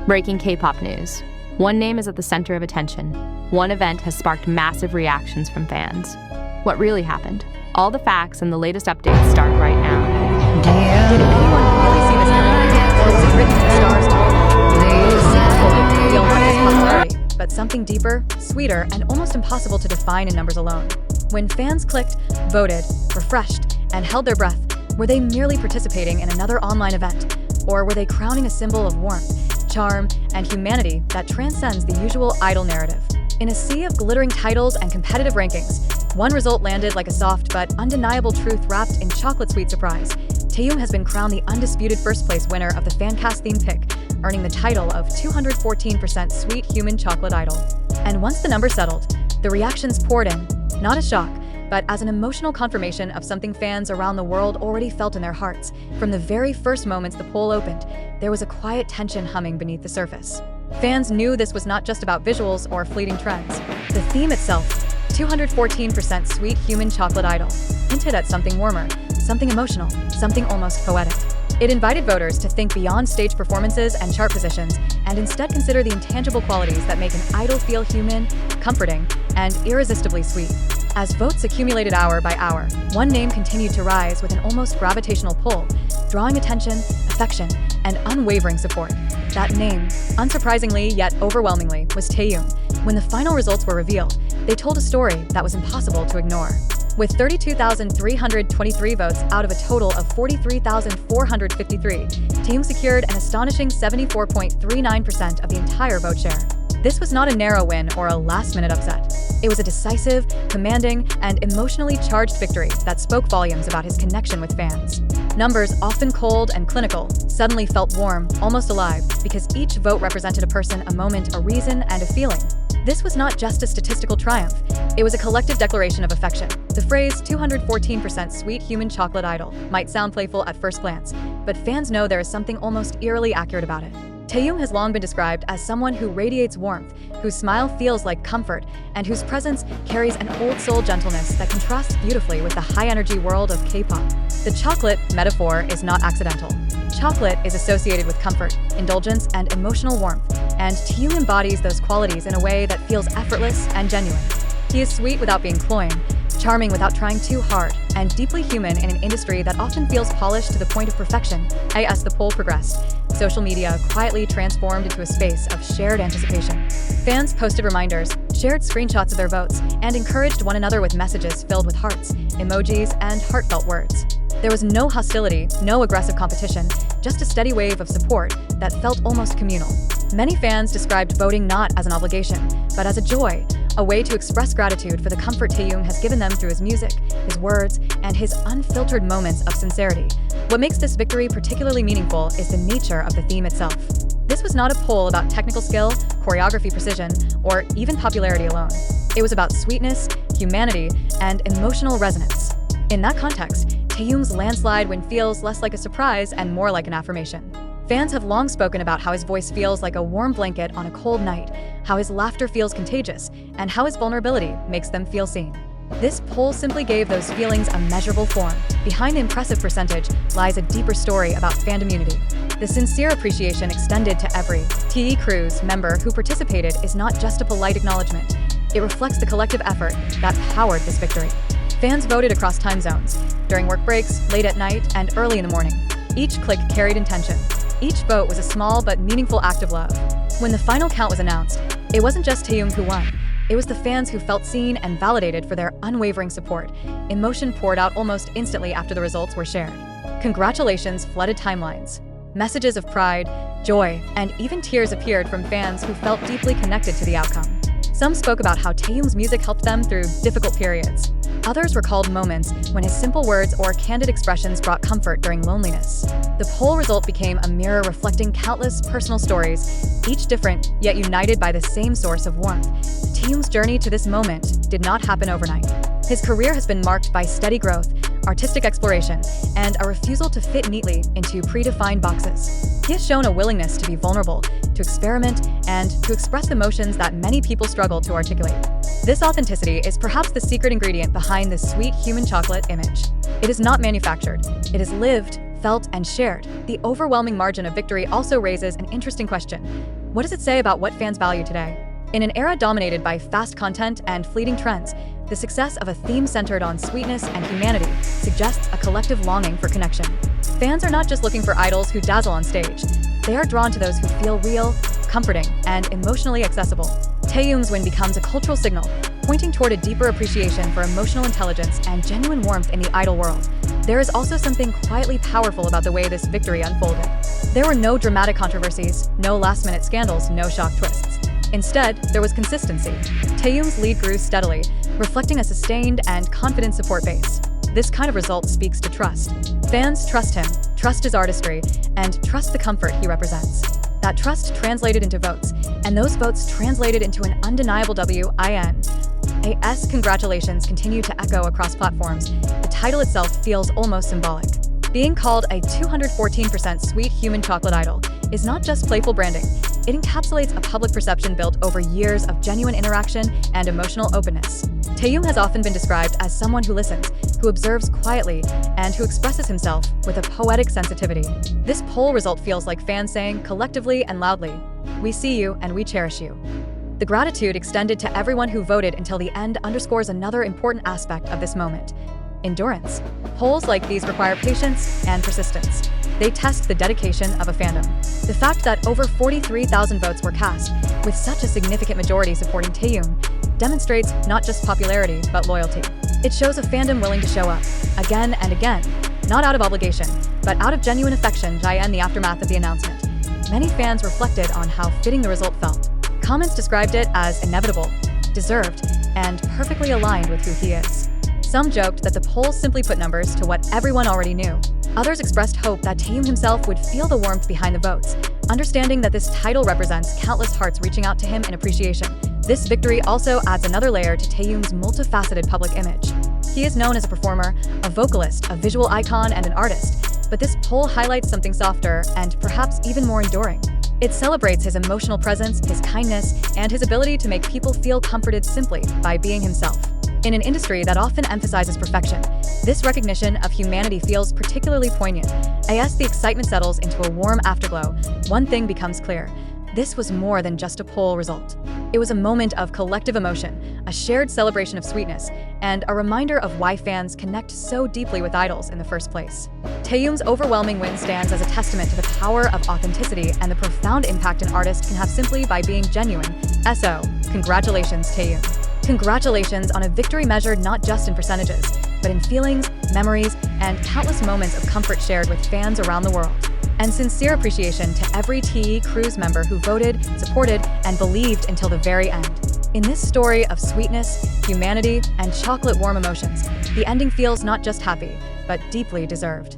Breaking K-pop news. One name is at the center of attention. One event has sparked massive reactions from fans. What really happened? All the facts and the latest updates start right now. Did anyone really see this coming? Or was it written in the stars to feel not just popularity, but something deeper, sweeter, and almost impossible to define in numbers alone? When fans clicked, voted, refreshed, and held their breath, were they merely participating in another online event? Or were they crowning a symbol of warmth, charm, and humanity that transcends the usual idol narrative? In a sea of glittering titles and competitive rankings, one result landed like a soft but undeniable truth wrapped in chocolate-sweet surprise. Taehyung has been crowned the undisputed first-place winner of the Fancast-themed pick, earning the title of 214% Sweet Human Chocolate Idol. And once the number settled, the reactions poured in, not as shock, but as an emotional confirmation of something fans around the world already felt in their hearts. From the very first moments the poll opened, there was a quiet tension humming beneath the surface. Fans knew this was not just about visuals or fleeting trends. The theme itself, 214% Sweet Human Chocolate Idol, hinted at something warmer, something emotional, something almost poetic. It invited voters to think beyond stage performances and chart positions and instead consider the intangible qualities that make an idol feel human, comforting, and irresistibly sweet. As votes accumulated hour by hour, one name continued to rise with an almost gravitational pull, drawing attention, affection, and unwavering support. That name, unsurprisingly yet overwhelmingly, was Taehyung. When the final results were revealed, they told a story that was impossible to ignore. With 32,323 votes out of a total of 43,453, Taehyung secured an astonishing 74.39% of the entire vote share. This was not a narrow win or a last-minute upset. It was a decisive, commanding, and emotionally charged victory that spoke volumes about his connection with fans. Numbers, often cold and clinical, suddenly felt warm, almost alive, because each vote represented a person, a moment, a reason, and a feeling. This was not just a statistical triumph, it was a collective declaration of affection. The phrase 214% Sweet Human Chocolate Idol might sound playful at first glance, but fans know there is something almost eerily accurate about it. Taehyung has long been described as someone who radiates warmth, whose smile feels like comfort, and whose presence carries an old-soul gentleness that contrasts beautifully with the high-energy world of K-pop. The chocolate metaphor is not accidental. Chocolate is associated with comfort, indulgence, and emotional warmth, and Taehyung embodies those qualities in a way that feels effortless and genuine. He is sweet without being cloying, charming without trying too hard, and deeply human in an industry that often feels polished to the point of perfection. As the poll progressed, social media quietly transformed into a space of shared anticipation. Fans posted reminders, shared screenshots of their votes, and encouraged one another with messages filled with hearts, emojis, and heartfelt words. There was no hostility, no aggressive competition, just a steady wave of support that felt almost communal. Many fans described voting not as an obligation, but as a joy, a way to express gratitude for the comfort Taehyung has given them through his music, his words, and his unfiltered moments of sincerity. What makes this victory particularly meaningful is the nature of the theme itself. This was not a poll about technical skill, choreography precision, or even popularity alone. It was about sweetness, humanity, and emotional resonance. In that context, Taehyung's landslide win feels less like a surprise and more like an affirmation. Fans have long spoken about how his voice feels like a warm blanket on a cold night, how his laughter feels contagious, and how his vulnerability makes them feel seen. This poll simply gave those feelings a measurable form. Behind the impressive percentage lies a deeper story about fandom unity. The sincere appreciation extended to every TE Cruise member who participated is not just a polite acknowledgement. It reflects the collective effort that powered this victory. Fans voted across time zones, during work breaks, late at night, and early in the morning. Each click carried intention. Each vote was a small but meaningful act of love. When the final count was announced, it wasn't just Taehyung who won. It was the fans who felt seen and validated for their unwavering support. Emotion poured out almost instantly after the results were shared. Congratulations flooded timelines. Messages of pride, joy, and even tears appeared from fans who felt deeply connected to the outcome. Some spoke about how Taehyung's music helped them through difficult periods. Others recalled moments when his simple words or candid expressions brought comfort during loneliness. The poll result became a mirror reflecting countless personal stories, each different, yet united by the same source of warmth. Taehyung's journey to this moment did not happen overnight. His career has been marked by steady growth, artistic exploration, and a refusal to fit neatly into predefined boxes. He has shown a willingness to be vulnerable, to experiment, and to express emotions that many people struggle to articulate. This authenticity is perhaps the secret ingredient behind this sweet human chocolate image. It is not manufactured. It is lived, felt, and shared, the overwhelming margin of victory also raises an interesting question. What does it say about what fans value today? In an era dominated by fast content and fleeting trends, the success of a theme centered on sweetness and humanity suggests a collective longing for connection. Fans are not just looking for idols who dazzle on stage. They are drawn to those who feel real, comforting, and emotionally accessible. Taehyung's win becomes a cultural signal, pointing toward a deeper appreciation for emotional intelligence and genuine warmth in the idol world. There is also something quietly powerful about the way this victory unfolded. There were no dramatic controversies, no last-minute scandals, no shock twists. Instead, there was consistency. Taehyung's lead grew steadily, reflecting a sustained and confident support base. This kind of result speaks to trust. Fans trust him, trust his artistry, and trust the comfort he represents. That trust translated into votes, and those votes translated into an undeniable win. AS congratulations continue to echo across platforms. The title itself feels almost symbolic. Being called a 214% sweet human chocolate idol is not just playful branding. It encapsulates a public perception built over years of genuine interaction and emotional openness. Taehyung has often been described as someone who listens, who observes quietly, and who expresses himself with a poetic sensitivity. This poll result feels like fans saying collectively and loudly, "We see you and we cherish you." The gratitude extended to everyone who voted until the end underscores another important aspect of this moment: endurance. Polls like these require patience and persistence. They test the dedication of a fandom. The fact that over 43,000 votes were cast, with such a significant majority supporting Taehyung, demonstrates not just popularity, but loyalty. It shows a fandom willing to show up, again and again, not out of obligation, but out of genuine affection. In the aftermath of the announcement, many fans reflected on how fitting the result felt. Comments described it as inevitable, deserved, and perfectly aligned with who he is. Some joked that the polls simply put numbers to what everyone already knew. Others expressed hope that Taehyung himself would feel the warmth behind the votes, understanding that this title represents countless hearts reaching out to him in appreciation. This victory also adds another layer to Taehyung's multifaceted public image. He is known as a performer, a vocalist, a visual icon, and an artist, but this poll highlights something softer and perhaps even more enduring. It celebrates his emotional presence, his kindness, and his ability to make people feel comforted simply by being himself. In an industry that often emphasizes perfection, this recognition of humanity feels particularly poignant. As the excitement settles into a warm afterglow, one thing becomes clear: this was more than just a poll result. It was a moment of collective emotion, a shared celebration of sweetness, and a reminder of why fans connect so deeply with idols in the first place. Taehyung's overwhelming win stands as a testament to the power of authenticity and the profound impact an artist can have simply by being genuine. So, congratulations, Taehyung. Congratulations on a victory measured not just in percentages, but in feelings, memories, and countless moments of comfort shared with fans around the world. And sincere appreciation to every TE Cruise member who voted, supported, and believed until the very end. In this story of sweetness, humanity, and chocolate-warm emotions, the ending feels not just happy, but deeply deserved.